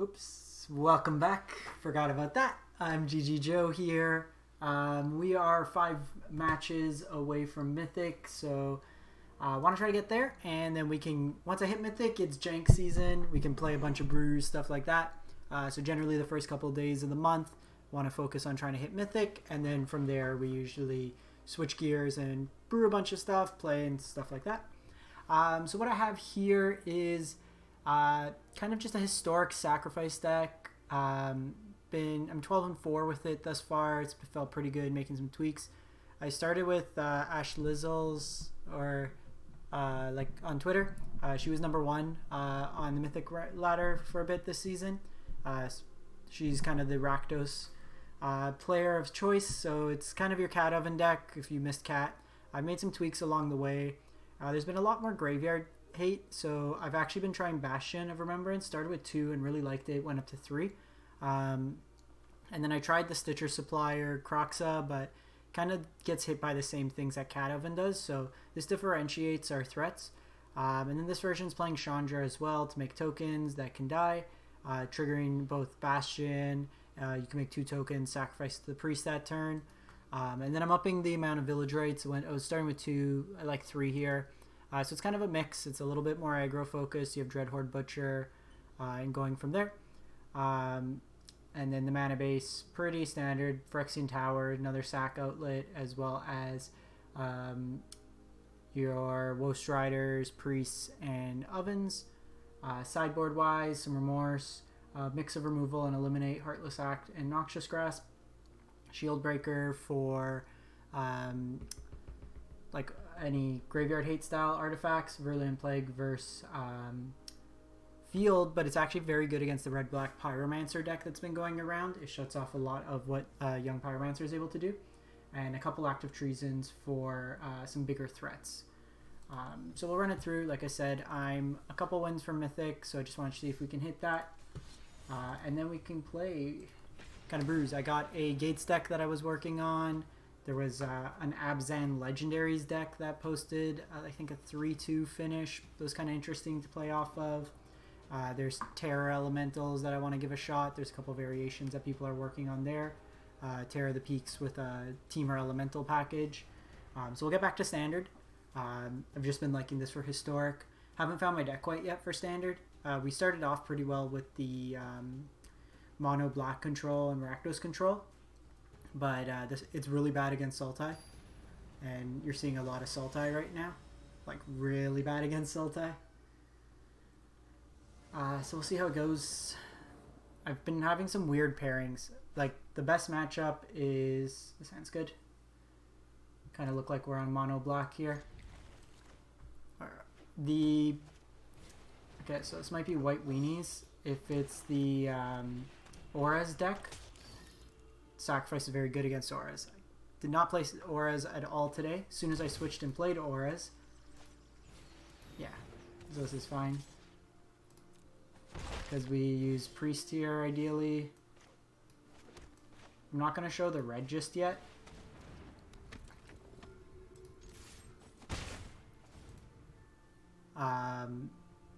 Oops, welcome back. Forgot about that. I'm GG Joe here. We are 5 matches away from Mythic, so I want to try to get there, and then we can, once I hit Mythic, it's jank season. We can play a bunch of brews, stuff like that. So generally the first couple of days of the month, want to focus on trying to hit Mythic, and then from there we usually switch gears and brew a bunch of stuff, play and stuff like that. So what I have here is kind of just a historic sacrifice deck. I'm 12-4 with it thus far. It's felt pretty good, making some tweaks. I started with Ash Lizzles, or like on Twitter. She was number 1 on the Mythic ladder for a bit this season. She's kind of the Rakdos player of choice, so it's kind of your Cat Oven deck if you missed Cat. I've made some tweaks along the way. There's been a lot more graveyard hate, so I've actually been trying Bastion of Remembrance. Started with 2 and really liked it, went up to 3. And then I tried the Stitcher Supplier Croxa, but kind of gets hit by the same things that Cat Oven does, so this differentiates our threats. And then this version is playing Chandra as well to make tokens that can die, triggering both Bastion. You can make 2 tokens, sacrifice the priest that turn. And then I'm upping the amount of Village Rites. I was starting with 2, I like 3 here. So it's kind of a mix. It's a little bit more aggro focused. You have Dreadhorde Butcher and going from there. And then the mana base, pretty standard. Phyrexian Tower, another sack outlet, as well as your Woe Striders, Priests, and Ovens. Sideboard wise, some Remorse, mix of removal and eliminate Heartless Act and Noxious Grasp. Shieldbreaker for like any graveyard hate style artifacts. Virulent Plague versus Field, but it's actually very good against the red-black Pyromancer deck that's been going around. It shuts off a lot of what young Pyromancer is able to do. And a couple Act of Treasons for some bigger threats. So we'll run it through. Like I said, I'm a couple wins from Mythic, so I just want to see if we can hit that. And then we can play kind of brews. I got a Gates deck that I was working on. There was an Abzan Legendaries deck that posted, I think, a 3-2 finish. That was kind of interesting to play off of. There's Terra Elementals that I want to give a shot. There's a couple variations that people are working on there. Terra the Peaks with a Teamer Elemental package. So we'll get back to Standard. I've just been liking this for Historic. Haven't found my deck quite yet for Standard. We started off pretty well with the Mono Black control and Rakdos control. But it's really bad against Sultai. And you're seeing a lot of Sultai right now. Like, really bad against Sultai. So we'll see how it goes. I've been having some weird pairings. Like, the best matchup is... This hand's good. Kind of look like we're on mono black here. Okay, so this might be white weenies. If it's the Auras deck, sacrifice is very good against Auras. I did not play Auras at all today. As soon as I switched and played Auras, yeah, so this is fine. Because we use Priest here, ideally. I'm not going to show the red just yet.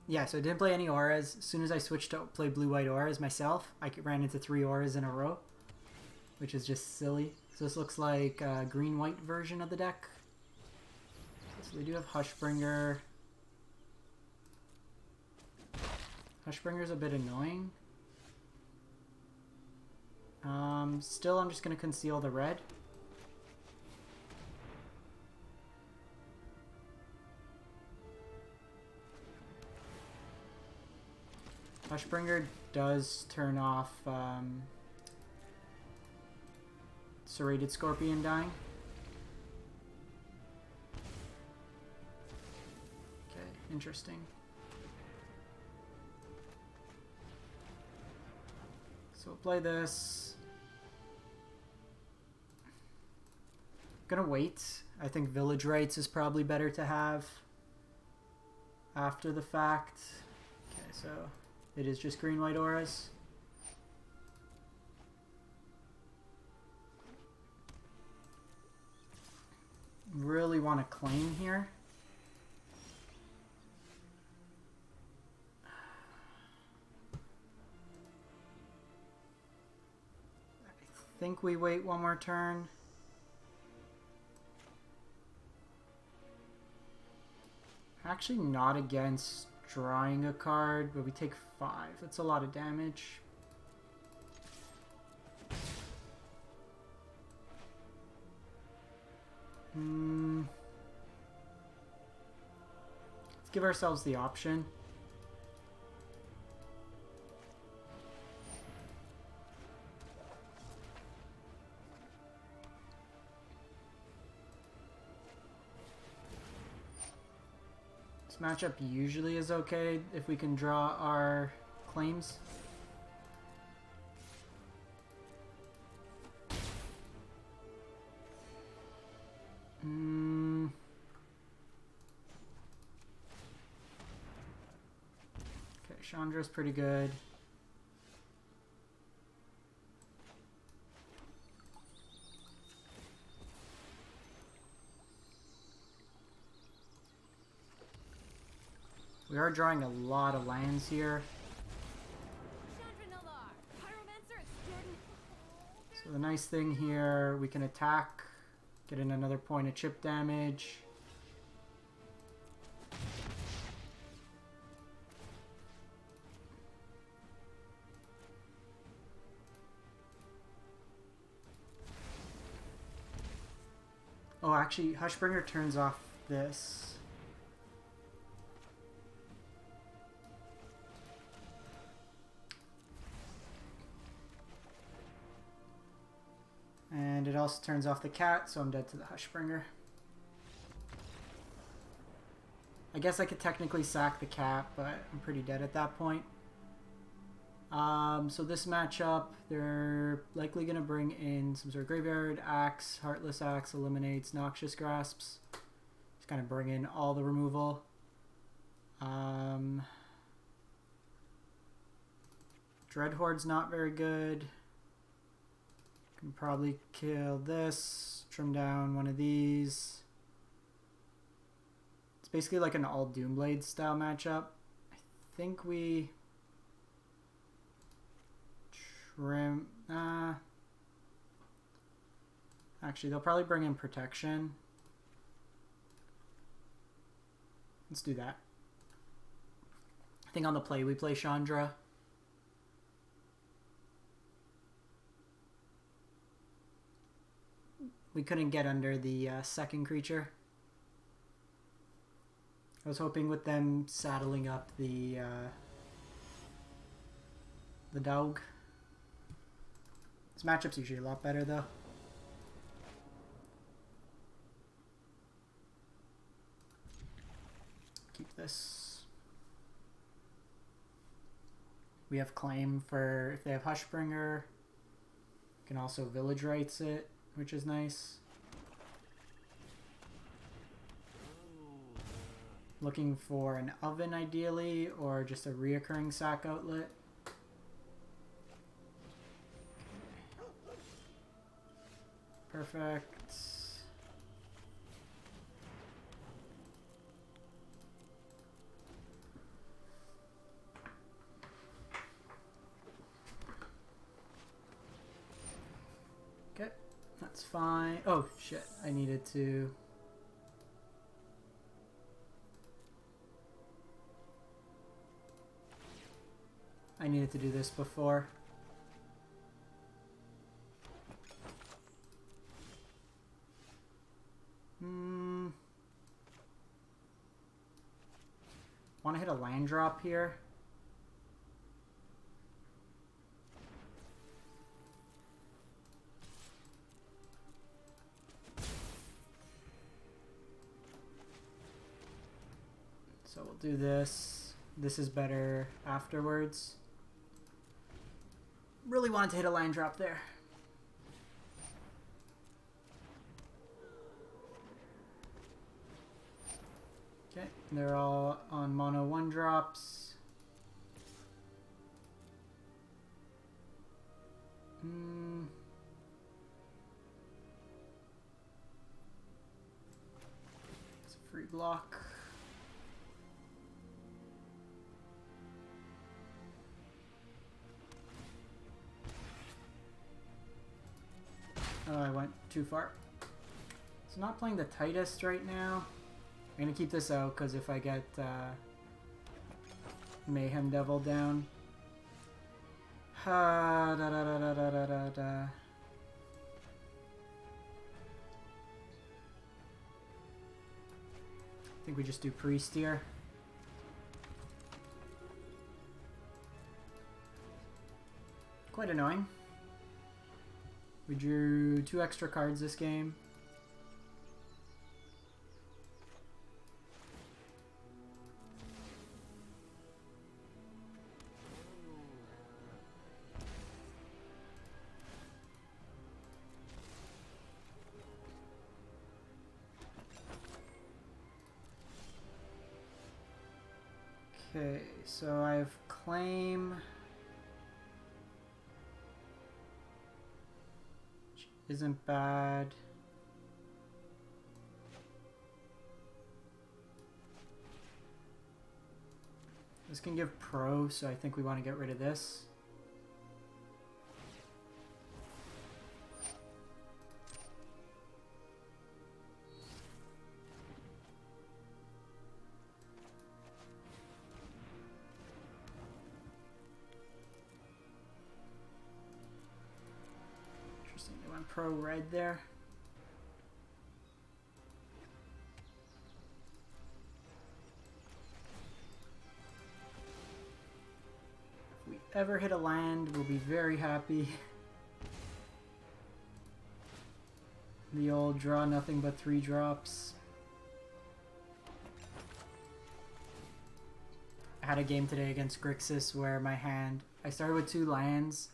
Yeah, so I didn't play any Auras. As soon as I switched to play Blue-White Auras myself, I ran into 3 Auras in a row, which is just silly. So this looks like a green-white version of the deck. So they do have Hushbringer. Hushbringer's a bit annoying. Still, I'm just going to conceal the red. Hushbringer does turn off Serrated Scorpion dying. Okay, interesting. So we'll play this. I'm gonna wait. I think Village Rites is probably better to have after the fact. Okay, so it is just green-white Auras. Really want to claim here. think we wait one more turn. Actually not against drawing a card, but we take 5. That's a lot of damage. Let's give ourselves the option. This matchup usually is okay if we can draw our claims. Okay, Chandra's pretty good. We are drawing a lot of lands here. So the nice thing here, we can attack, get in another point of chip damage. Oh, actually, Hushbringer turns off this. And it also turns off the cat, so I'm dead to the Hushbringer. I guess I could technically sack the cat, but I'm pretty dead at that point. So this matchup, they're likely going to bring in some sort of graveyard, axe, Heartless Axe, eliminates Noxious Grasps. Just kind of bring in all the removal. Dreadhoard's not very good. Can probably kill this, trim down one of these. It's basically like an all Doomblade style matchup. I think we trim. Actually, they'll probably bring in protection. Let's do that. I think on the play we play Chandra. We couldn't get under the second creature. I was hoping with them saddling up the dog. This matchup's usually a lot better though. Keep this. We have claim for if they have Hushbringer. We can also Village Rites it, which is nice. Looking for an oven ideally, or just a reoccurring sack outlet. Perfect. Okay, that's fine. Oh shit, I needed to... do this before. Want to hit a land drop here? So we'll do this. This is better afterwards. Really wanted to hit a land drop there. Okay, they're all on mono 1 drops. It's a free block. too far. So not playing the tightest right now. I'm gonna keep this out because if I get Mayhem Devil down. Da, da, da, da, da, da, da, da. I think we just do Priest here. Quite annoying. We drew 2 extra cards this game. Okay, so I have Claim, which isn't bad. This can give Pro, so I think we want to get rid of this. Pro red there. If we ever hit a land, we'll be very happy. The old draw nothing but 3 drops. I had a game today against Grixis where my hand, I started with 2 lands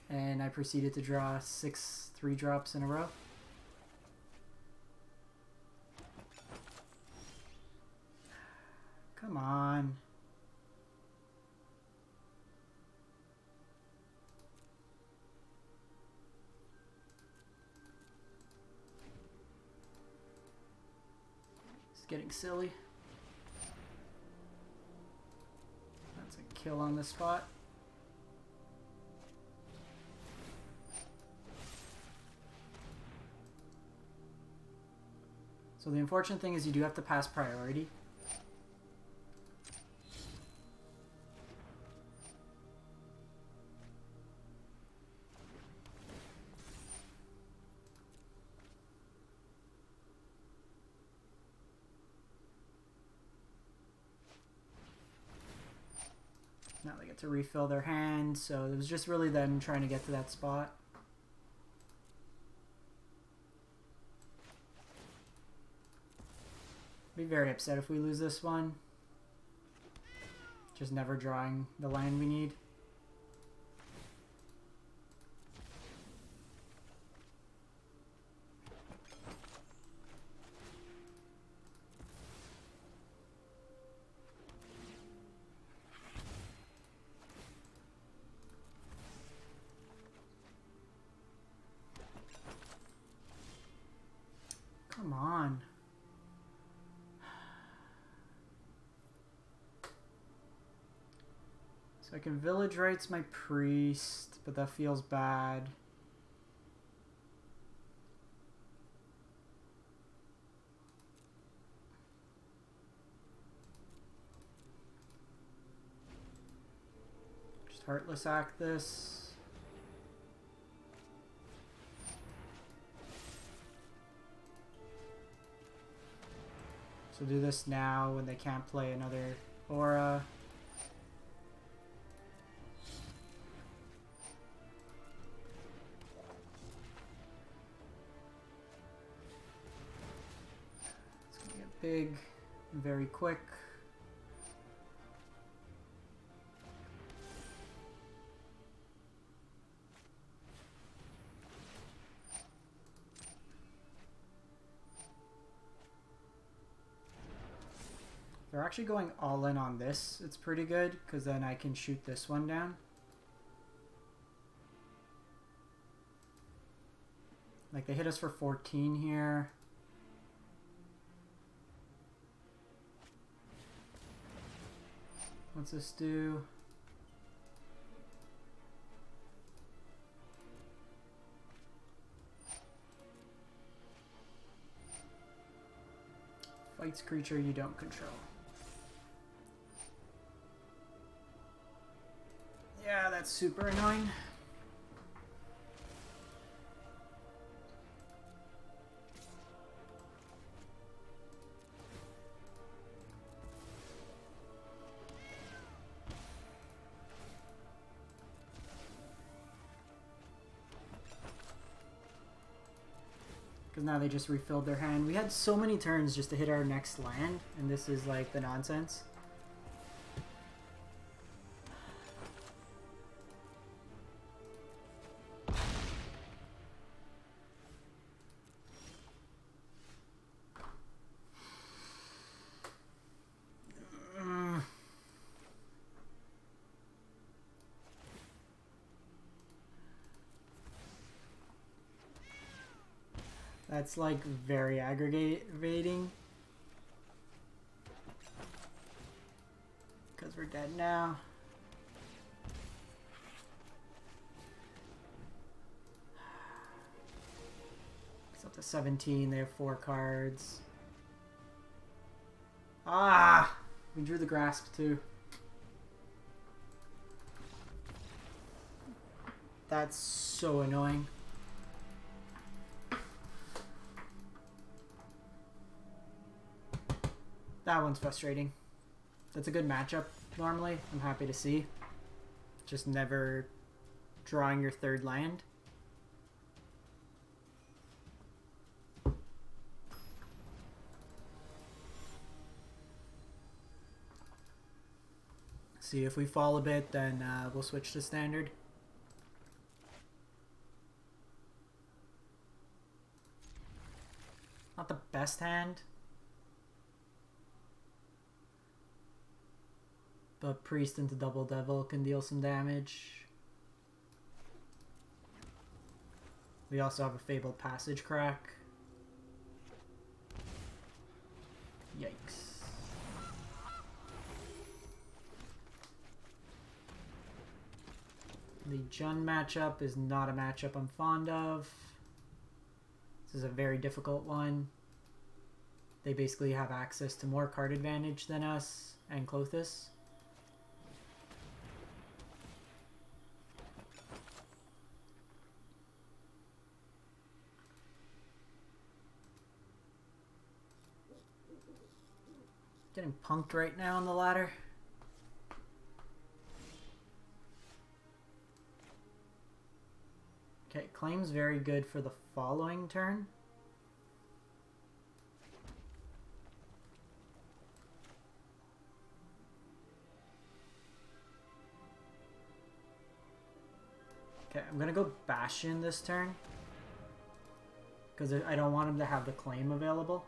and I proceeded to draw 6 3-drops in a row. Come on. It's getting silly. That's a kill on the spot. So the unfortunate thing is you do have to pass priority. Now they get to refill their hand, so it was just really them trying to get to that spot. Be very upset if we lose this one. Just never drawing the land we need. Come on. So I can Village Rites my Priest, but that feels bad. Just Heartless Act this. So do this now when they can't play another aura. Big, very quick. They're actually going all in on this. It's pretty good because then I can shoot this one down. Like they hit us for 14 here. What's this do? Fights creature you don't control. Yeah, that's super annoying. Because now they just refilled their hand. We had so many turns just to hit our next land, and this is like the nonsense. That's like very aggravating. Because we're dead now. It's up to 17. They have 4 cards. Ah! We drew the Grasp too. That's so annoying. That one's frustrating. That's a good matchup normally. I'm happy to see. Just never drawing your 3rd land. See, if we fall a bit, then we'll switch to standard. Not the best hand. But Priest into Double Devil can deal some damage. We also have a Fabled Passage crack. Yikes. The Jund matchup is not a matchup I'm fond of. This is a very difficult one. They basically have access to more card advantage than us and Clothis. Getting punked right now on the ladder. Okay, Claim's very good for the following turn. Okay, I'm gonna go Bastion this turn. Because I don't want him to have the Claim available.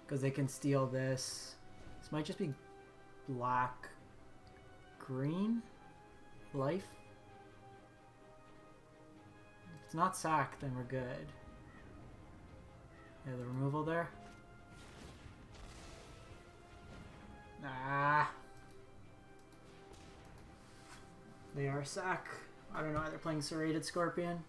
Because they can steal this. This might just be black, green, life. If it's not sack, then we're good. Yeah, the removal there. Ah. They are sack. I don't know why they're playing Serrated Scorpion.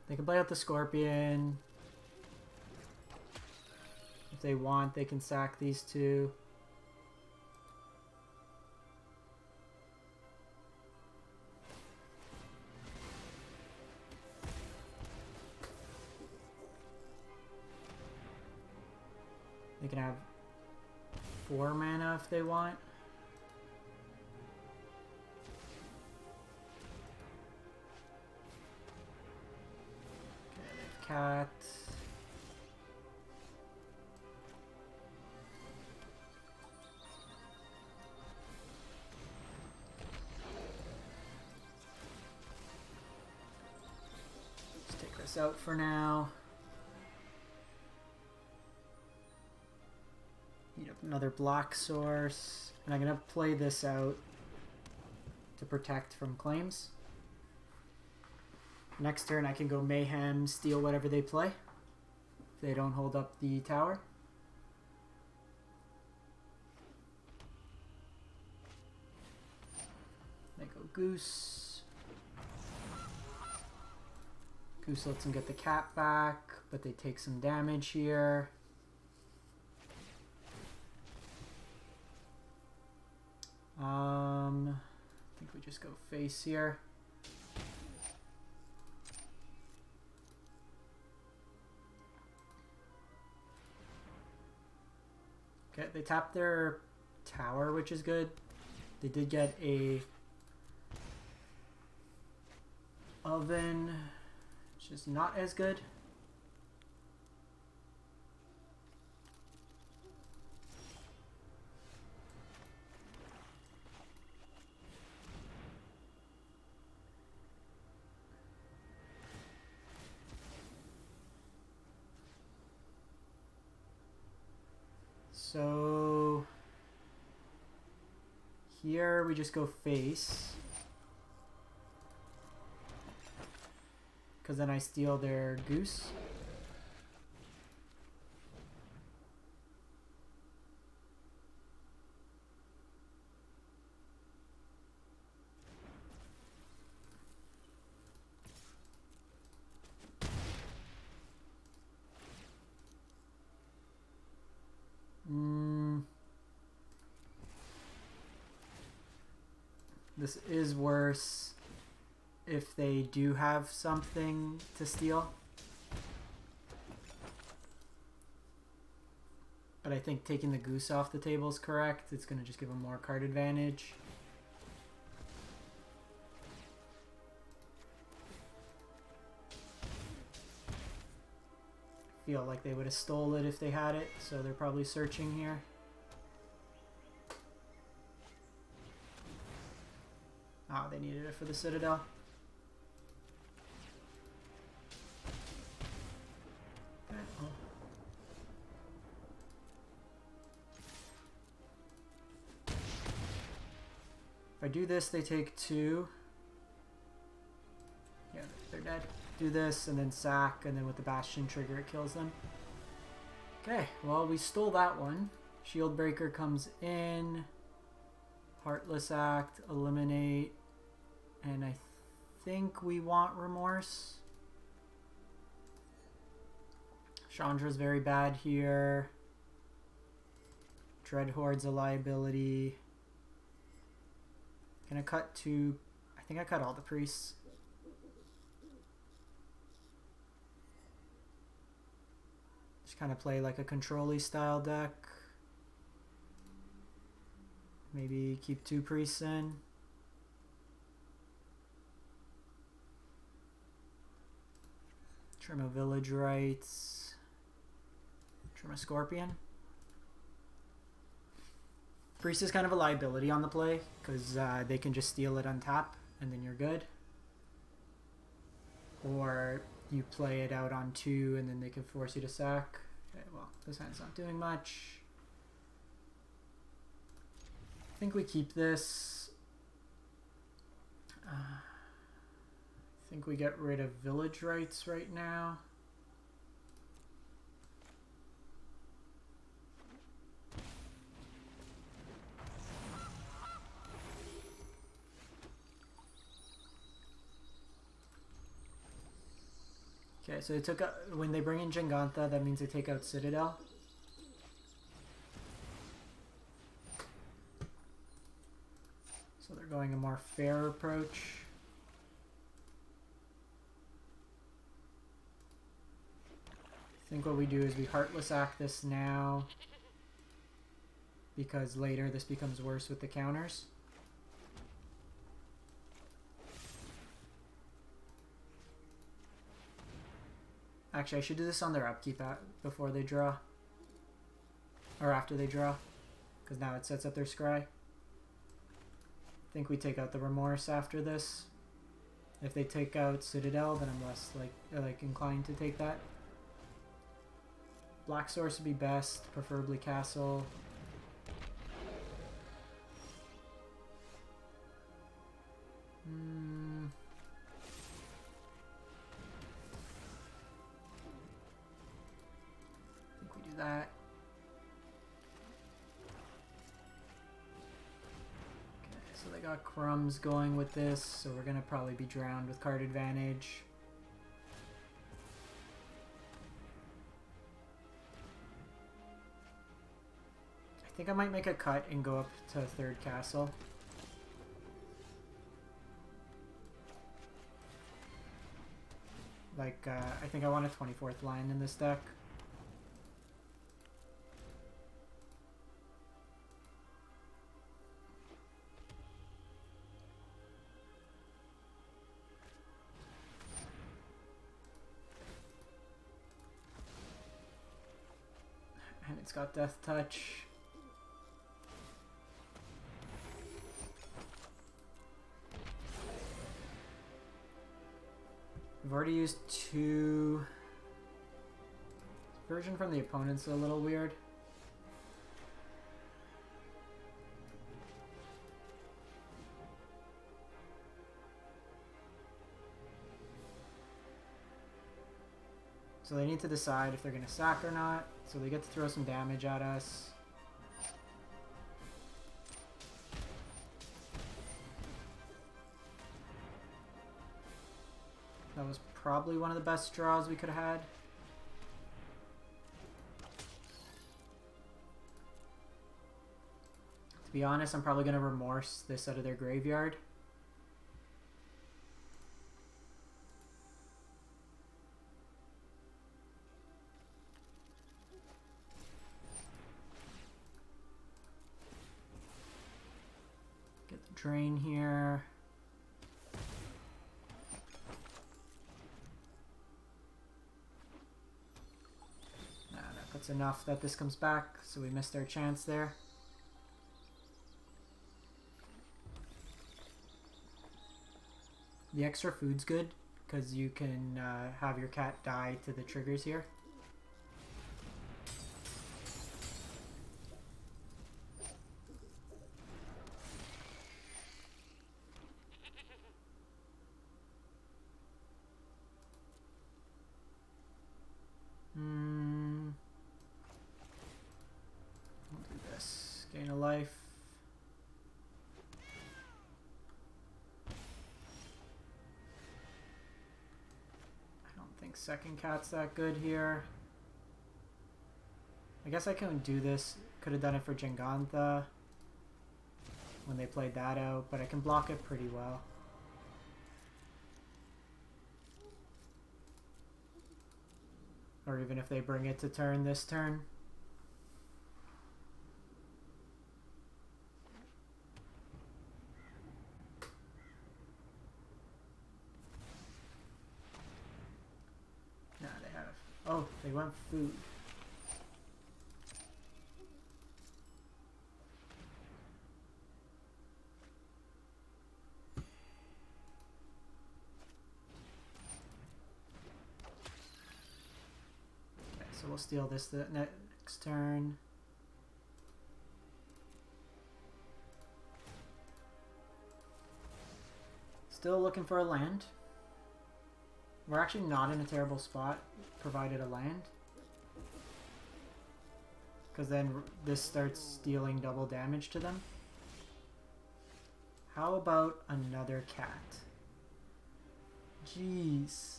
They can play out the Scorpion. If they want, they can sack these two. They can have 4 mana if they want. Cat. Let's take this out for now. Need another block source. And I'm gonna play this out. to protect from claims. Next turn I can go Mayhem, steal whatever they play. If they don't hold up the tower. They go Goose. Goose lets them get the cat back, but they take some damage here. I think we just go face here. Okay, they tap their tower, which is good. They did get a oven, which is not as good. So here we just go face, because then I steal their goose. This is worse if they do have something to steal. But I think taking the goose off the table is correct. It's going to just give them more card advantage. Feel like they would have stole it if they had it, so they're probably searching here. Oh, they needed it for the Citadel. Okay, well. If I do this, they take 2. Yeah, they're dead. Do this, and then sack, and then with the Bastion trigger, it kills them. Okay, well, we stole that one. Shieldbreaker comes in. Heartless Act, eliminate. And I think we want Remorse. Chandra's very bad here. Dreadhoard's a liability. Gonna cut 2. I think I cut all the priests. Just kind of play like a control-y style deck. Maybe keep 2 priests in. Trim a Village Rites. Trim a Scorpion. Priest is kind of a liability on the play because they can just steal it on tap and then you're good. Or you play it out on 2 and then they can force you to sack. Okay, well, this hand's not doing much. I think we keep this. I think we get rid of Village Rites right now. Okay, so they took out, when they bring in Jingantha, that means they take out Citadel. So they're going a more fair approach. I think what we do is we Heartless Act this now, because later this becomes worse with the counters. Actually, I should do this on their upkeep before they draw. Or after they draw, because now it sets up their scry. I think we take out the Remorse after this. If they take out Citadel, then I'm less like inclined to take that. Black Source would be best, preferably Castle. Crumb's going with this, so we're going to probably be drowned with card advantage. I think I might make a cut and go up to a third castle. Like, I think I want a 24th line in this deck. And it's got Death Touch. I've already used 2. Version from the opponent's a little weird. So they need to decide if they're going to sack or not. So they get to throw some damage at us. That was probably one of the best draws we could have had. To be honest, I'm probably going to Remorse this out of their graveyard. Get the drain here. That's enough that this comes back, so we missed our chance there. The extra food's good, because you can have your cat die to the triggers here. Gain a life. I don't think second cat's that good here. I guess I couldn't do this. Could have done it for Jengantha when they played that out, but I can block it pretty well. Or even if they bring it to turn this turn. Oh, they want food. Okay, so we'll steal this the next turn. Still looking for a land. We're actually not in a terrible spot, provided a land. Because then this starts dealing double damage to them. How about another cat? Jeez.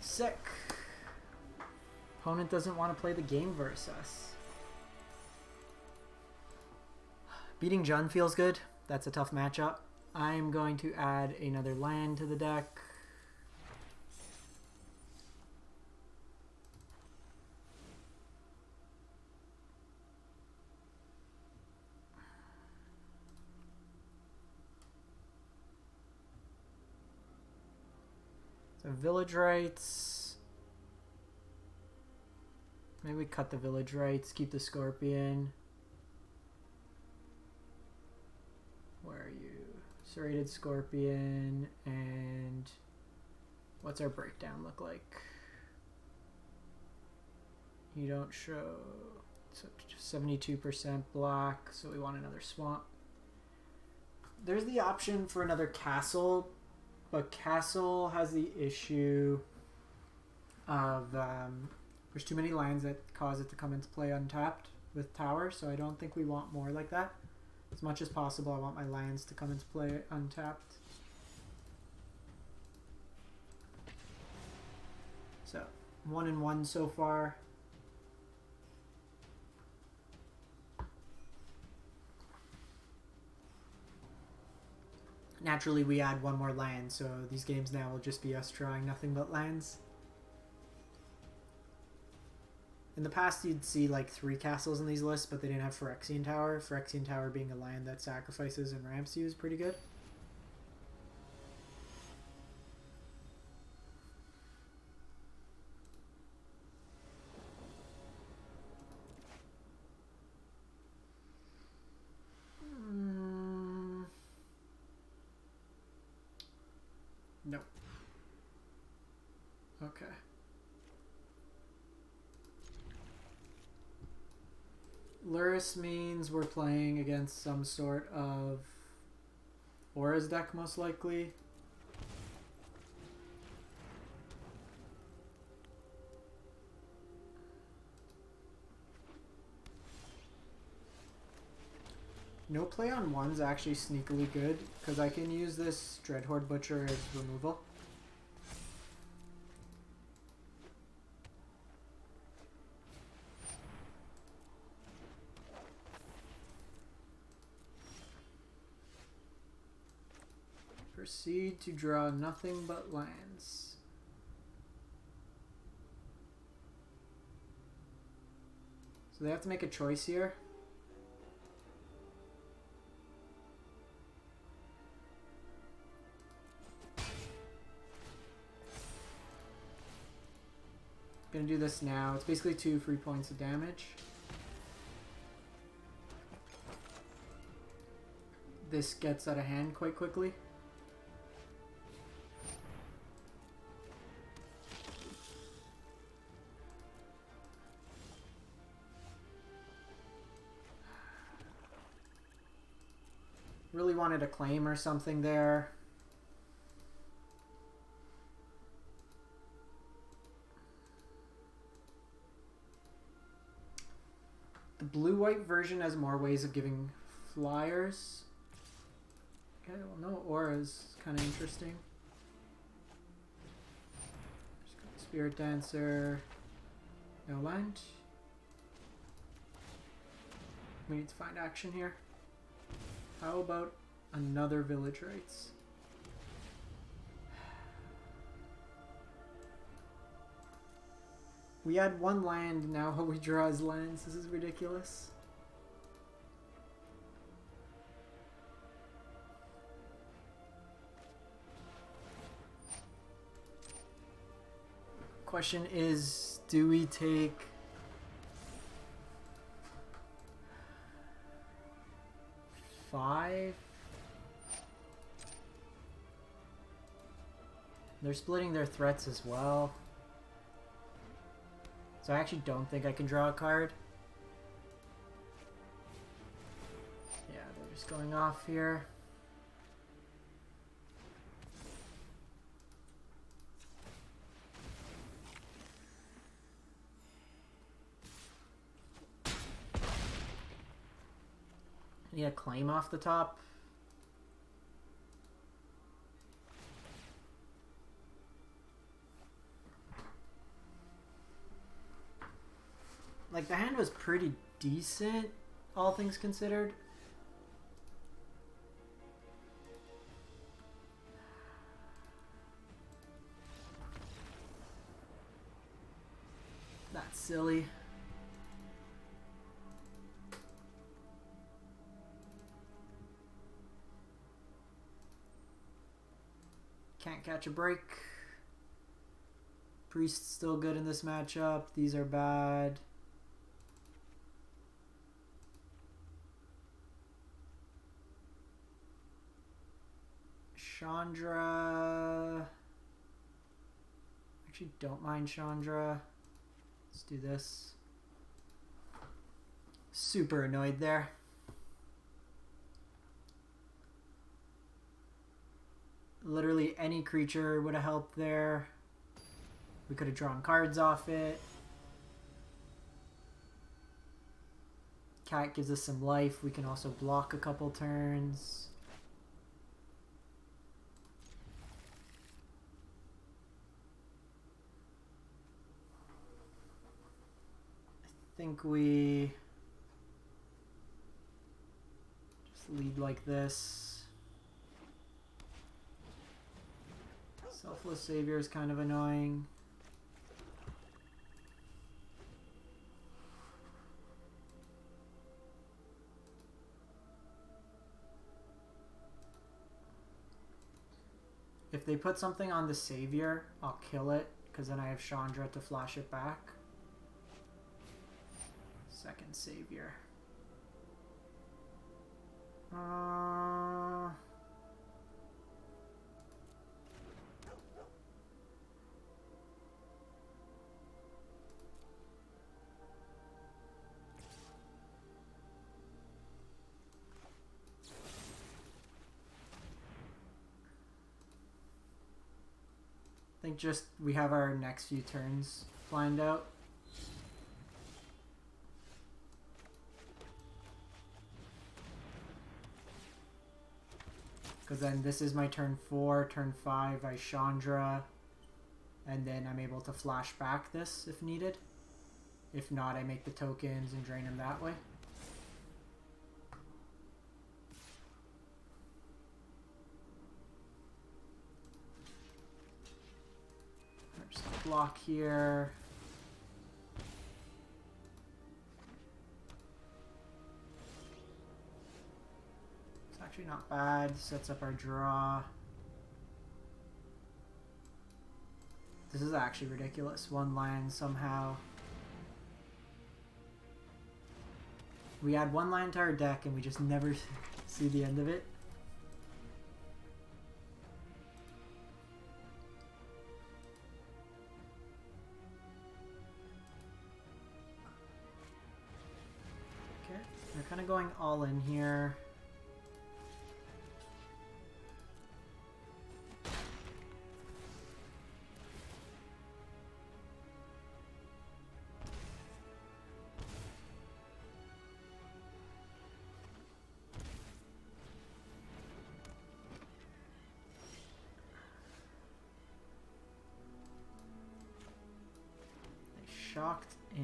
Sick. Opponent doesn't want to play the game versus us. Beating Jund feels good. That's a tough matchup. I'm going to add another land to the deck. Village Rites. Maybe we cut the Village Rites, keep the Scorpion. Where are you? Serrated Scorpion, and what's our breakdown look like? You don't show, so 72% black, so we want another swamp. There's the option for another castle, but castle has the issue of there's too many lands that cause it to come into play untapped with tower, so I don't think we want more like that. As much as possible, I want my lands to come into play untapped. So, 1-1 so far. Naturally, we add one more land, so these games now will just be us drawing nothing but lands. In the past, you'd see like 3 castles in these lists, but they didn't have Phyrexian Tower. Phyrexian Tower being a land that sacrifices and ramps you is pretty good. Nope. Okay. Luris means we're playing against some sort of Aura's deck, most likely. No play on 1's actually sneakily good, because I can use this Dreadhorde Butcher as removal. Proceed to draw nothing but lands. So they have to make a choice here. Gonna do this now. It's basically 2 free points of damage. This gets out of hand quite quickly. Really wanted a claim or something there. The blue-white version has more ways of giving flyers. Okay, well, no auras. Kind of interesting. Just got Spirit Dancer. No land. We need to find action here. How about another Village Rites? We had 1 land, now we draw as lands. This is ridiculous. Question is, do we take... $5? They're splitting their threats as well. So I actually don't think I can draw a card. Yeah, they're just going off here. Need a claim off the top. Like, the hand was pretty decent, all things considered. That's silly. Can't catch a break. Priest's still good in this matchup. These are bad. Chandra. Actually, don't mind Chandra. Let's do this. Super annoyed there. Literally any creature would have helped there. We could have drawn cards off it. Cat gives us some life. We can also block a couple turns. I think we just lead like this. Selfless Savior is kind of annoying. If they put something on the Savior, I'll kill it, because then I have Chandra to flash it back. Second Savior. I think just we have our next few turns planned out. Because then this is my turn 4, turn 5, I Chandra, and then I'm able to flash back this if needed. If not, I make the tokens and drain them that way. Just block here. Actually not bad. Sets up our draw. This is actually ridiculous. One land somehow. We add one land to our deck and we just never see the end of it. Okay, we're kind of going all in here. Shocked in.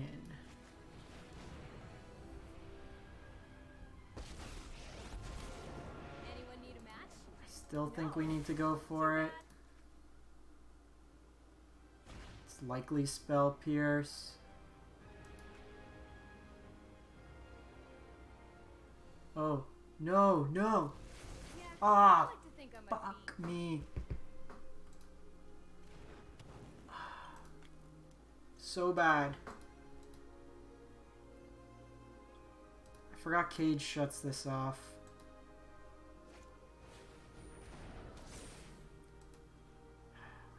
Anyone need a match? I still think we need to go for it. It's likely Spell Pierce. Oh, no, no! Yeah, Ah, I like to think I'm a fuck me. So bad. I forgot Cage shuts this off.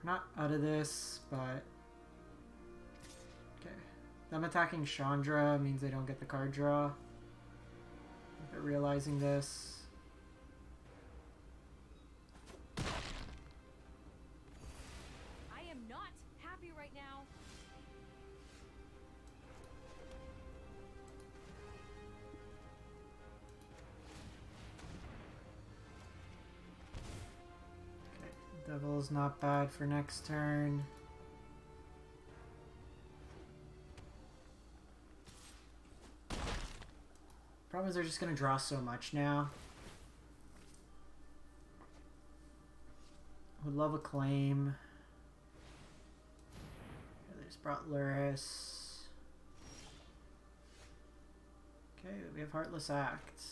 We're not out of this, but... Okay. Them attacking Chandra means they don't get the card draw. But realizing this... I am not happy right now. Devil's not bad for next turn. Problem is they're just gonna draw so much now. Would love a claim. Okay, they just brought Luris. Okay, we have Heartless Act.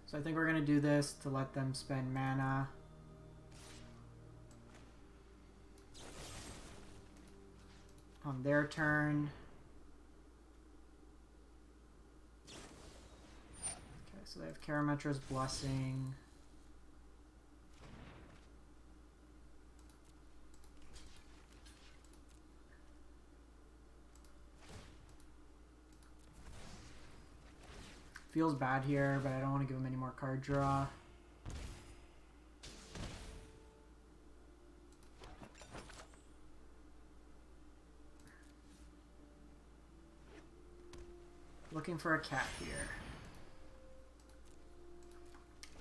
So I think we're going to do this to let them spend mana. On their turn. Okay, so they have Karametra's Blessing. Feels bad here, but I don't want to give him any more card draw. Looking for a cat here.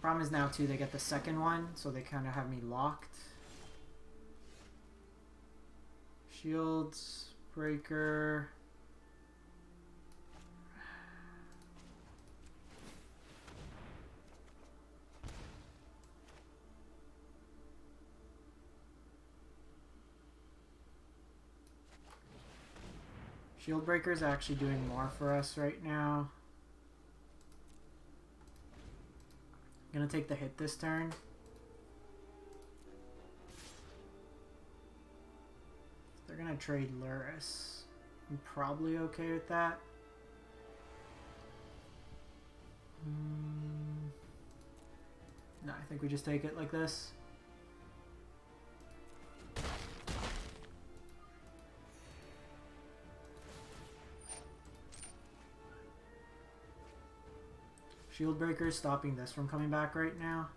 Problem is now too, they get the second one, so they kind of have me locked. Shields, breaker. Shieldbreaker is actually doing more for us right now. I'm gonna take the hit this turn. They're gonna trade Luris. I'm probably okay with that. No, I think we just take it like this. Shieldbreaker is stopping this from coming back right now.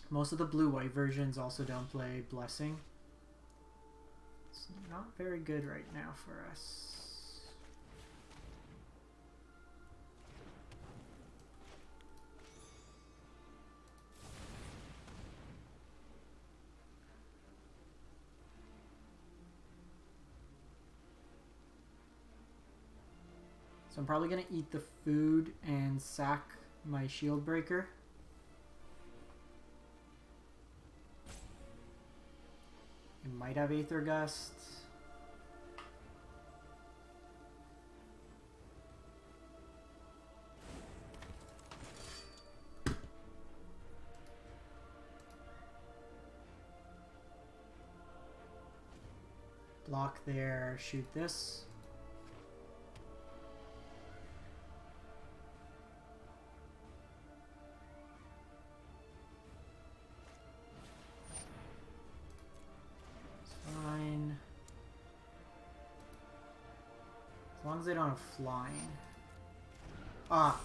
Most of the blue-white versions also don't play Blessing. It's not very good right now for us. So I'm probably going to eat the food and sack my Shieldbreaker. I might have Aether Gust. Block there, shoot this. As long as they don't have flying. Ah,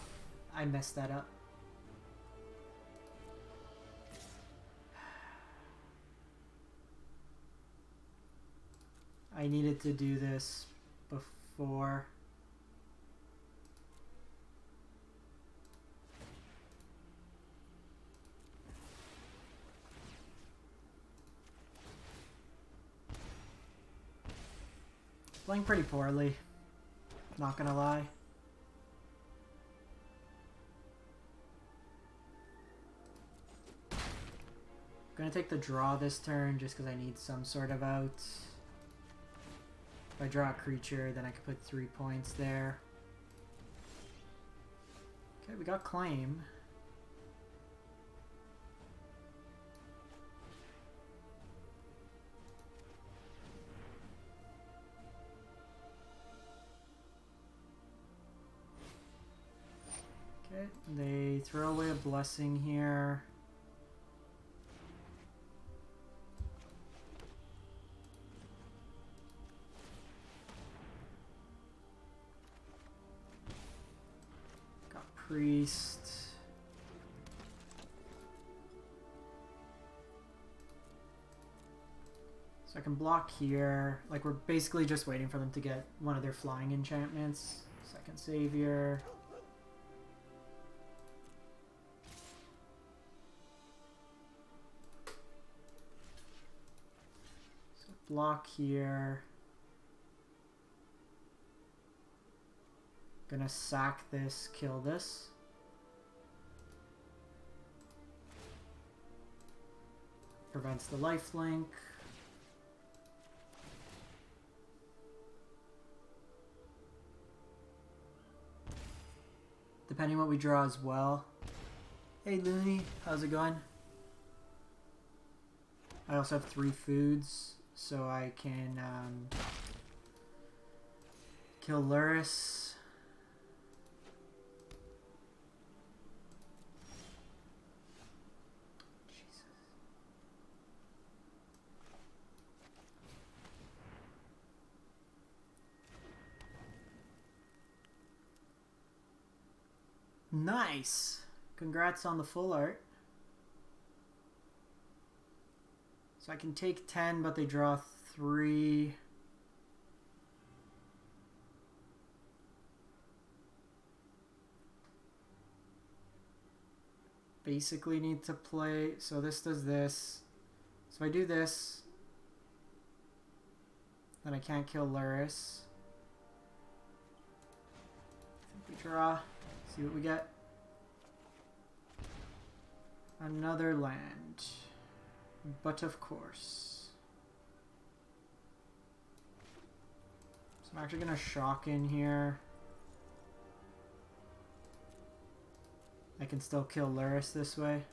I messed that up. I needed to do this before. Playing pretty poorly. Not gonna lie. Gonna take the draw this turn just because I need some sort of out. If I draw a creature, then I could put 3 points there. Okay, we got Claim. Okay, they throw away a Blessing here. Got Priest. So I can block here. Like, we're basically just waiting for them to get one of their flying enchantments. Second Savior. Block here. Gonna sack this, kill this. Prevents the lifelink. Depending what we draw as well. Hey Looney, how's it going? I also have 3 foods. So I can kill Luris. Jesus. Nice. Congrats on the full art. So I can take 10, but they draw 3. Basically need to play, so this does this. So if I do this, then I can't kill Luris. I think we draw, see what we get. Another land, but of course. So I'm actually gonna shock in here. I can still kill Luris this way.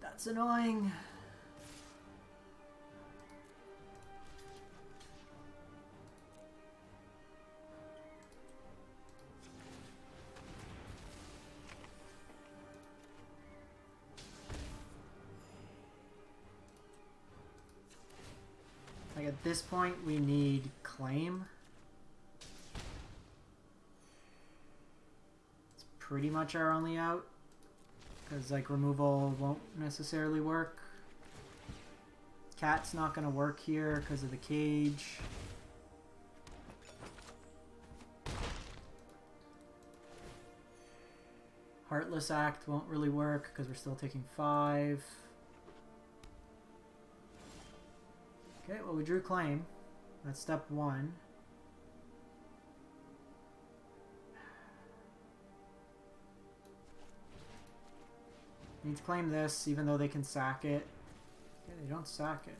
That's annoying. Like at this point we need Claim. It's pretty much our only out. Because like removal won't necessarily work. Cat's not going to work here because of the cage. Heartless Act won't really work because we're still taking 5. Okay, well we drew Claim. That's step 1. Need to claim this, even though they can sack it. Okay, they don't sack it.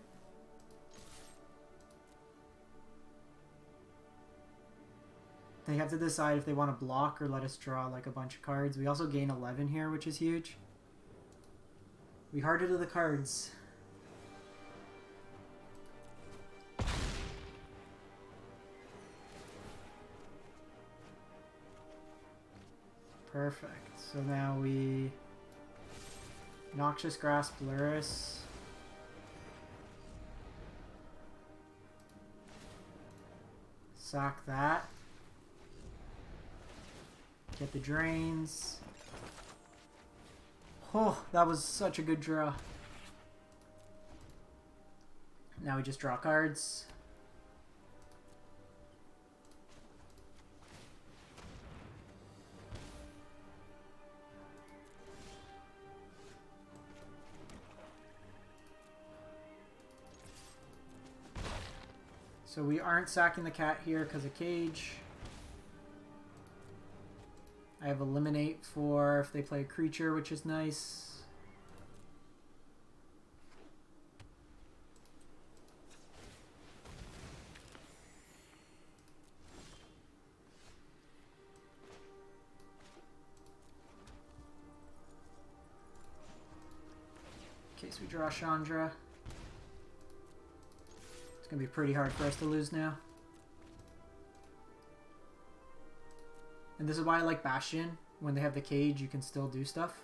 They have to decide if they want to block or let us draw like a bunch of cards. We also gain 11 here, which is huge. We hard to the cards. Perfect. So now we Noxious Grasp Luris. Sack that. Get the drains. Oh, that was such a good draw. Now we just draw cards. So we aren't sacking the cat here because of cage. I have Eliminate for if they play a creature, which is nice. In case we draw Chandra. It's gonna be pretty hard for us to lose now. And this is why I like Bastion. When they have the cage, you can still do stuff.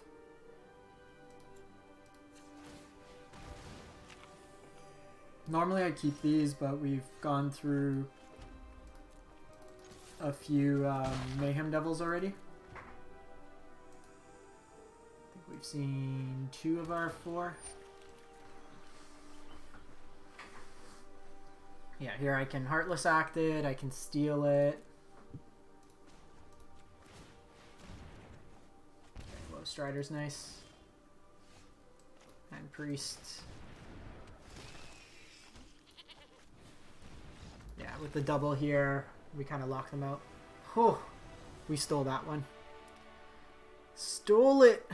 Normally I keep these, but we've gone through a few Mayhem Devils already. I think we've seen 2 of our 4. Yeah, here I can Heartless Act it, I can steal it. Okay, Woe Strider's nice. And Priest. Yeah, with the double here, we kind of lock them out. Oh, we stole that one. Stole it!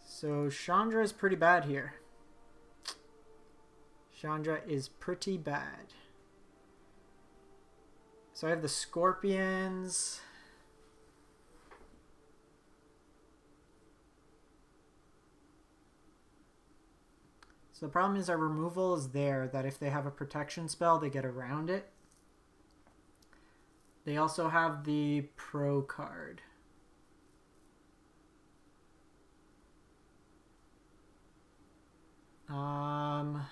So Chandra is pretty bad here. Chandra is pretty bad. So I have the Scorpions. So the problem is our removal is there, that if they have a protection spell, they get around it. They also have the Pro card. Let's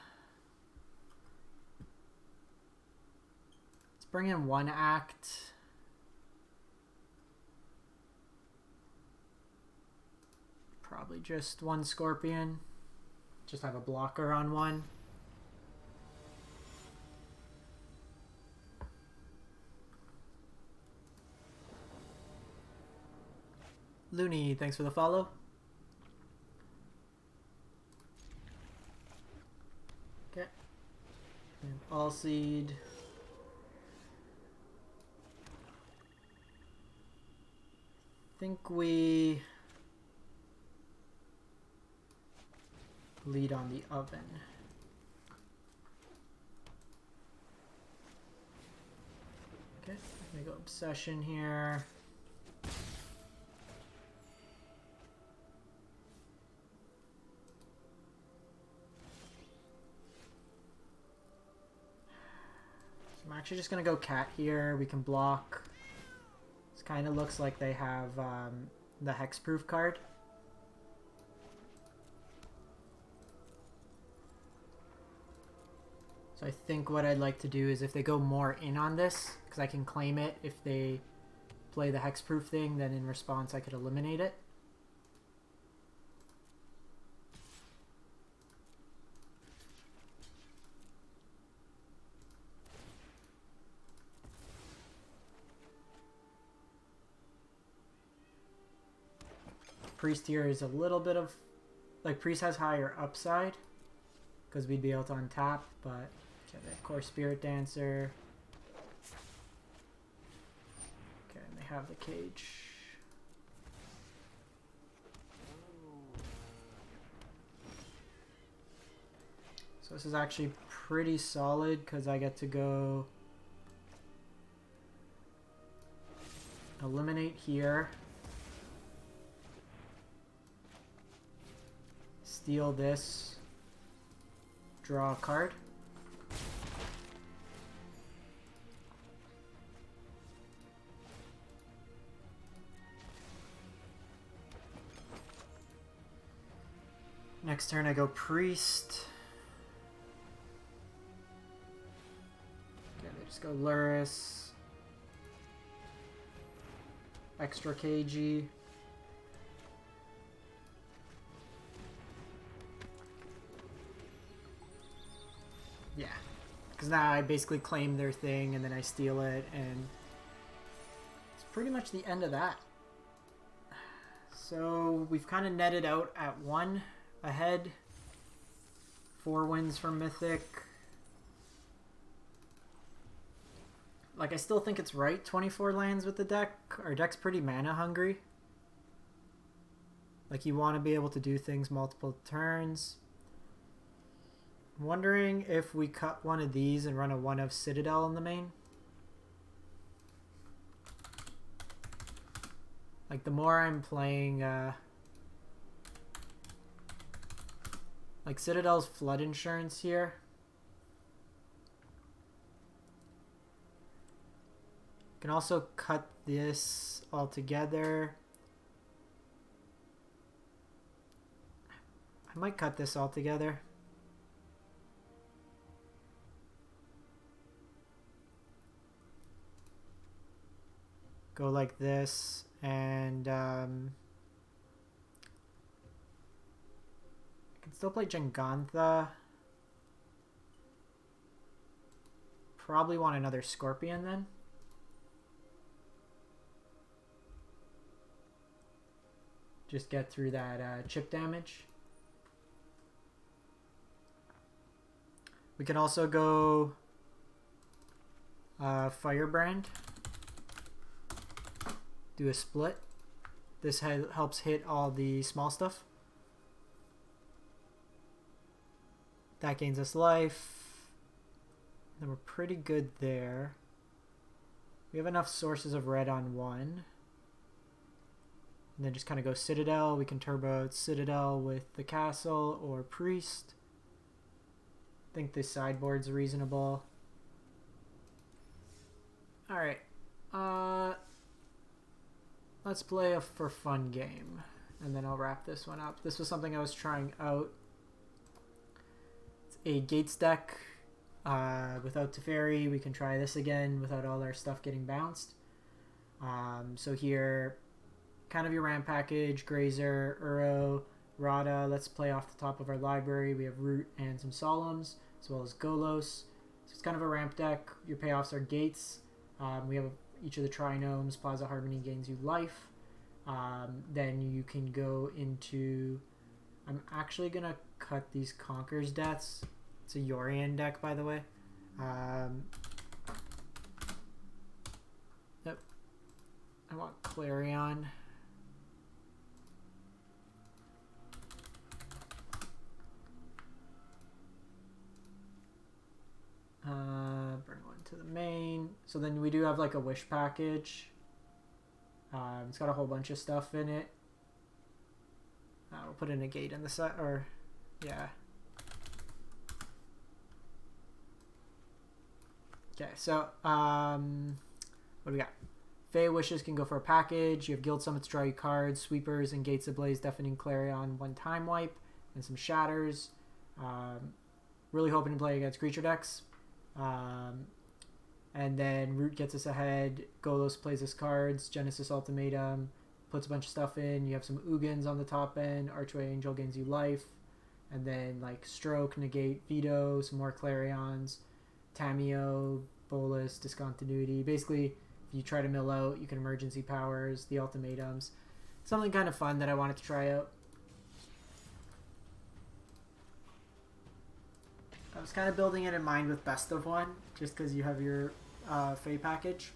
bring in one act. Probably just one Scorpion. Just have a blocker on one. Looney, thanks for the follow. Okay. And all seed. Think we lead on the oven. Okay, I'm gonna go Obsession here. So I'm actually just gonna go Cat here. We can block. This kind of looks like they have the Hexproof card. So I think what I'd like to do is if they go more in on this, because I can claim it if they play the Hexproof thing, then in response I could eliminate it. Priest here is a little bit of, like, Priest has higher upside because we'd be able to untap, but okay, of course Spirit Dancer. Okay, and they have the cage. So this is actually pretty solid because I get to go eliminate here. Steal this, draw a card. Next turn I go Priest. Okay, they just go Luris. Extra KG. Yeah, because now I basically claim their thing and then I steal it, and it's pretty much the end of that. So we've kind of netted out at 1 ahead. 4 wins from Mythic. Like, I still think it's right, 24 lands with the deck. Our deck's pretty mana hungry. Like, you want to be able to do things multiple turns. I'm wondering if we cut one of these and run a 1 of Citadel in the main. Like, the more I'm playing, like Citadel's Flood Insurance here. Can also cut this all together. I might cut this all together. Go like this, and I can still play Jengantha. Probably want another Scorpion then. Just get through that chip damage. We can also go Firebrand. Do a split. This helps hit all the small stuff. That gains us life. Then we're pretty good there. We have enough sources of red on 1. And then just kind of go Citadel. We can turbo out Citadel with the Castle or Priest. I think this sideboard's reasonable. Alright. Let's play a for fun game, and then I'll wrap this one up. This was something I was trying out a Gates deck without Teferi. We can try this again without all our stuff getting bounced. So here, kind of your ramp package, Grazer, Uro, Rada. Let's play off the top of our library. We have Root and some Solemns, as well as Golos. So it's kind of a ramp deck. Your payoffs are Gates. We have each of the Trinomes. Plaza Harmony gains you life. Then you can go into... I'm actually going to cut these Conqueror's Deaths. It's a Yorian deck, by the way. Yep. I want Clarion. Bring one to the main. So then we do have like a wish package. It's got a whole bunch of stuff in it. We'll put in a gate in the set, or yeah. Okay, so what do we got? Fey Wishes can go for a package. You have Guild Summits, draw you cards, Sweepers, and Gates Ablaze, Deafening Clarion, 1-time wipe, and some Shatters. Really hoping to play against creature decks. And then Root gets us ahead. Golos plays us cards. Genesis Ultimatum puts a bunch of stuff in. You have some Ugins on the top end. Archway Angel gains you life. And then like Stroke, Negate, Veto, some more Clarions, Tameo, Bolas, Discontinuity. Basically, if you try to mill out, you can emergency powers, the ultimatums. Something kind of fun that I wanted to try out. I was kind of building it in mind with Best of One, just because you have your Fey package.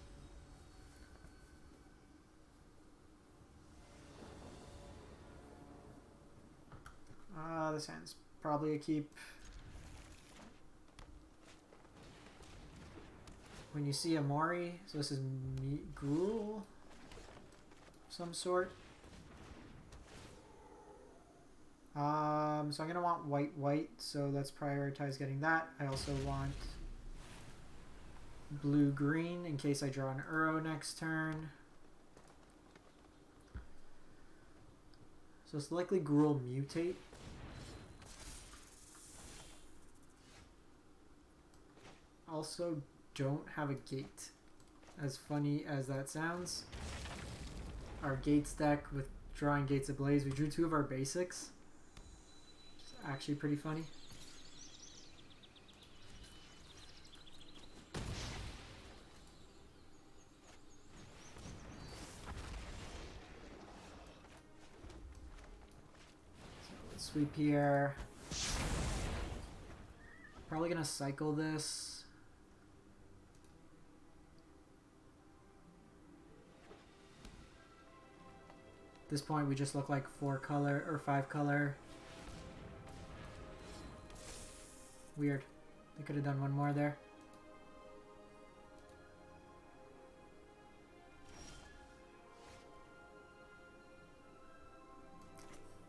This hand's probably a keep. When you see a Mori, so this is Gruul of some sort. So I'm going to want white, so let's prioritize getting that. I also want blue-green in case I draw an Uro next turn. So it's likely Gruul Mutate. Also don't have a gate. As funny as that sounds. Our Gates deck with drawing Gates Ablaze, we drew 2 of our basics. Actually pretty funny. So let's sweep here. Probably gonna cycle this. At this point we just look like 4 color or 5 color. Weird. They could have done one more there.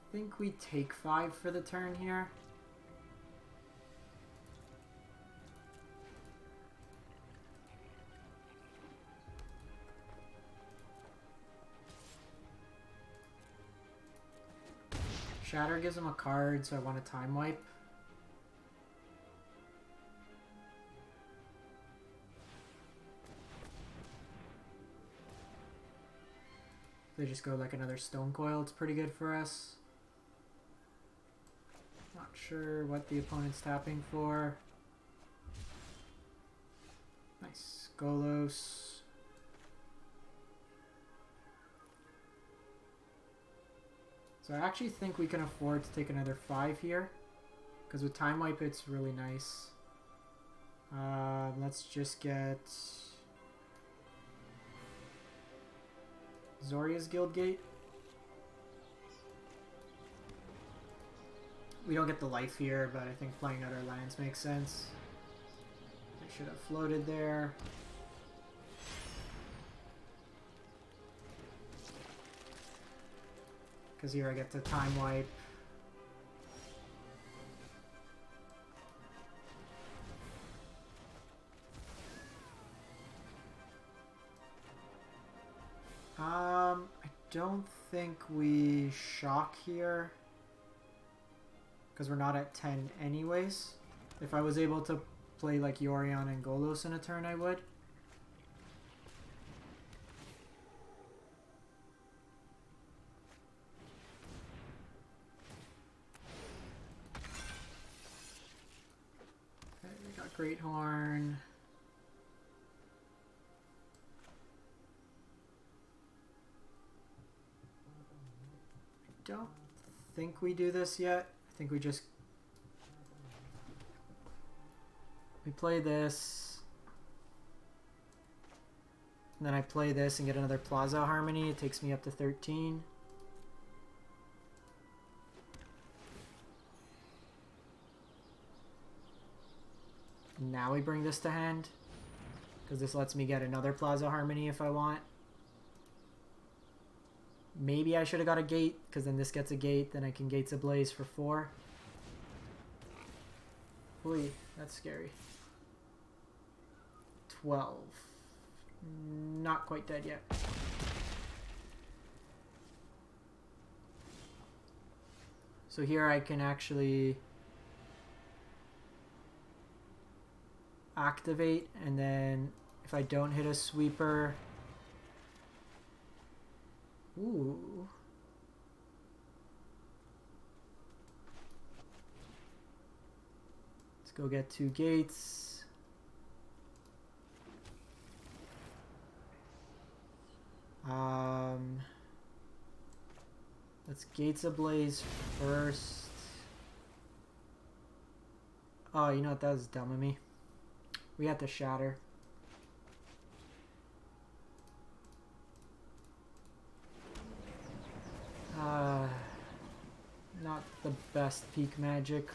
I think we take 5 for the turn here. Shatter gives him a card, so I want a time wipe. They just go like another Stone Coil, it's pretty good for us. Not sure what the opponent's tapping for. Nice. Golos. So I actually think we can afford to take another 5 here. Because with Time Wipe it's really nice. Let's just get Zoria's Guildgate. We don't get the life here, but I think playing out our lands makes sense. I should have floated there. Because here I get to time wipe. I don't think we shock here. Because we're not at 10 anyways. If I was able to play like Yorion and Golos in a turn, I would. Okay, we got Great Horn. Don't think we do this yet. I think we just play this, and then I play this and get another Plaza Harmony. It takes me up to 13. Now we bring this to hand because this lets me get another Plaza Harmony if I want. Maybe I should have got a gate, because then this gets a gate, then I can Gates Ablaze for 4. Oy, that's scary. 12. Not quite dead yet. So here I can actually activate, and then if I don't hit a sweeper... Ooh. Let's go get 2 gates. Let's Gates Ablaze first. Oh, you know what? That was dumb of me. We have to Shatter. Not the best peak magic.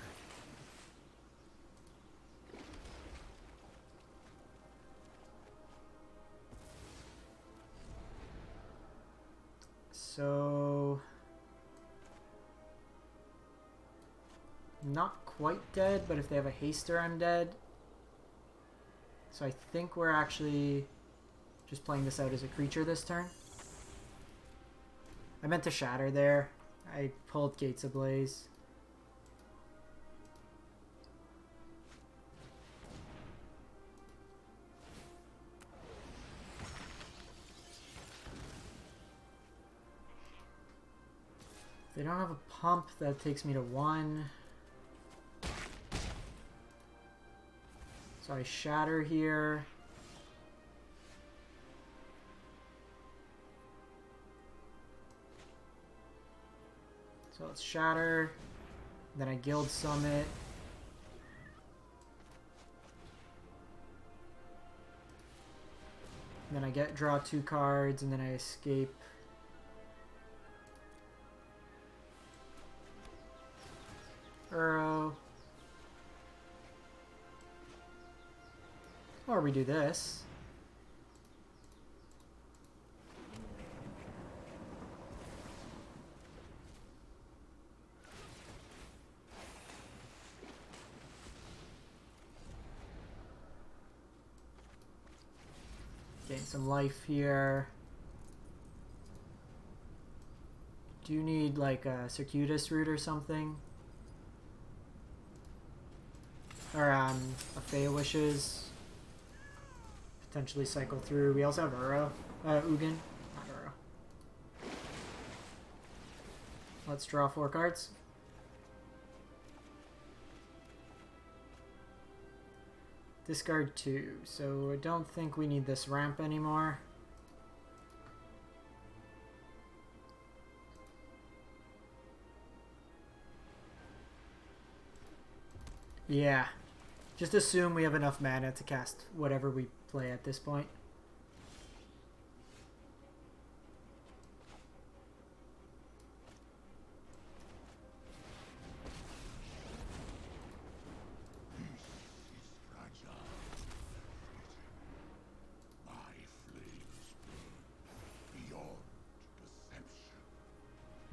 So not quite dead, but if they have a haster, I'm dead. So I think we're actually just playing this out as a creature this turn. I meant to Shatter there. I pulled Gates Ablaze. They don't have a pump. That takes me to 1. So I Shatter here. So let's Shatter, then I Guild Summit. Then I draw 2 cards, and then I escape. Uro. Or we do this. Gain some life here. Do you need like a Circuitous Root or something? Or a Fey Wishes. Potentially cycle through. We also have Uro. Ugin. Not Uro. Let's draw 4 cards. Discard 2. So I don't think we need this ramp anymore. Yeah. Just assume we have enough mana to cast whatever we play at this point.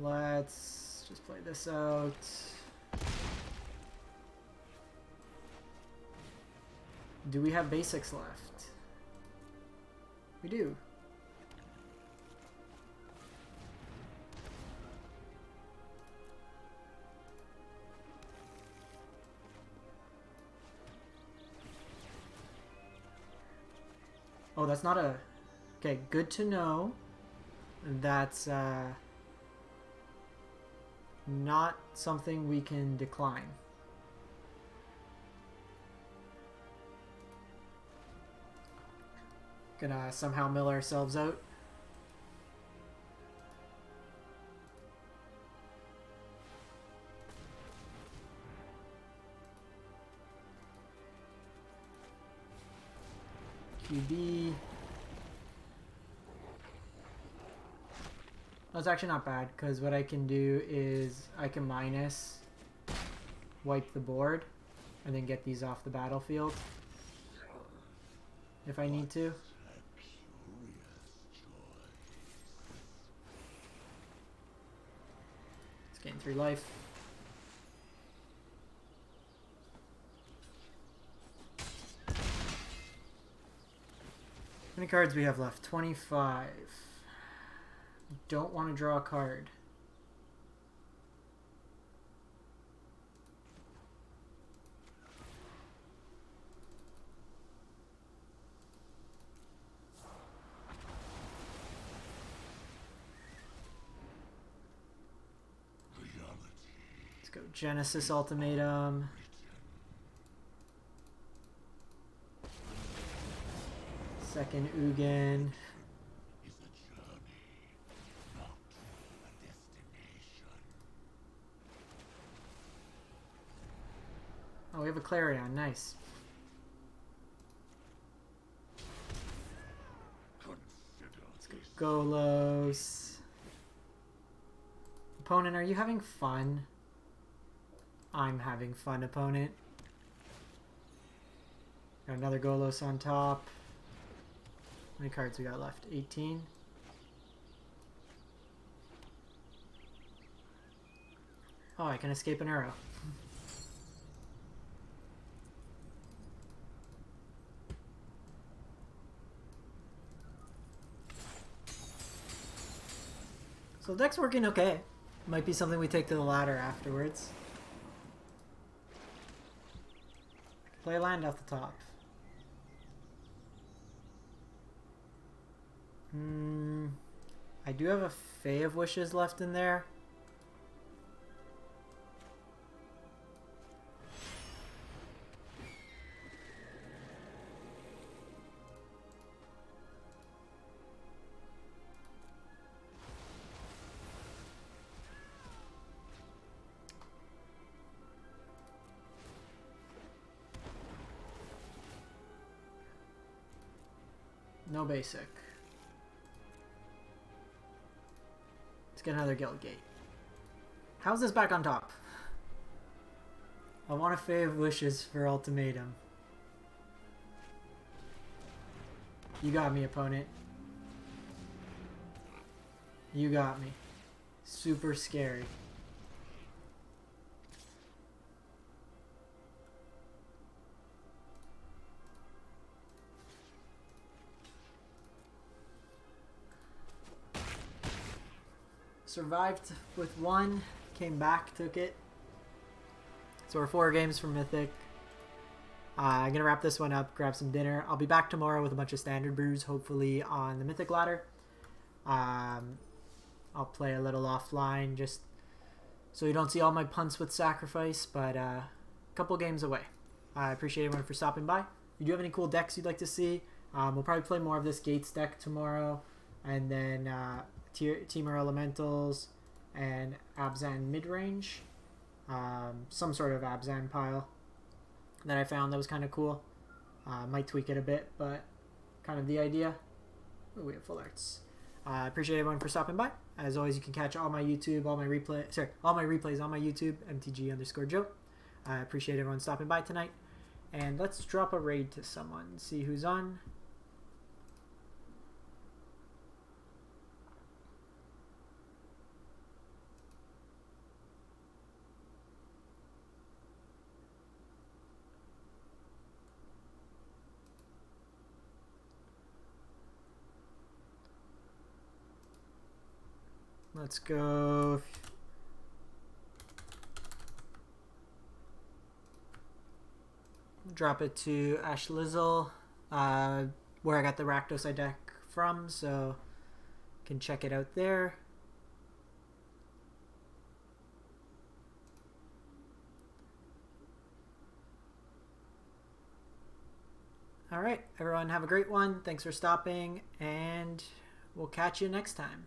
Let's just play this out. Do we have basics left? We do. Oh, that's not a... Okay, good to know. That's not something we can decline. Gonna somehow mill ourselves out. QB. That's actually not bad, because what I can do is I can minus, wipe the board, and then get these off the battlefield if I need to. Let's gain 3 life. How many cards we have left? 25. Don't want to draw a card. Let's go Genesis Ultimatum. Second Ugin. Oh, we have a Clarion. Nice. Let's go Golos. Opponent, are you having fun? I'm having fun, opponent. Got another Golos on top. How many cards we got left? 18. Oh, I can escape an arrow. So the deck's working okay. Might be something we take to the ladder afterwards. Play a land off the top. I do have a Fae of Wishes left in there. No basic. Let's get another Guild Gate. How's this back on top? I want a Fae of Wishes for Ultimatum. You got me, opponent. You got me. Super scary. Survived with 1, came back, took it. So we're 4 games from Mythic. I'm going to wrap this one up, grab some dinner. I'll be back tomorrow with a bunch of standard brews, hopefully on the Mythic ladder. I'll play a little offline just so you don't see all my punts with Sacrifice, but a couple games away. I appreciate everyone for stopping by. If you do have any cool decks you'd like to see, we'll probably play more of this Gates deck tomorrow, and then Temur Elementals and Abzan midrange. Some sort of Abzan pile that I found that was kind of cool. Might tweak it a bit, but kind of the idea. Ooh, we have full arts. I appreciate everyone for stopping by. As always, you can catch all my replays on my YouTube, MTG_Joe. I appreciate everyone stopping by tonight. And let's drop a raid to someone, see who's on. Let's go. Drop it to Ash Lizzle. where I got the Rakdos deck from, so you can check it out there. All right, everyone, have a great one. Thanks for stopping, and we'll catch you next time.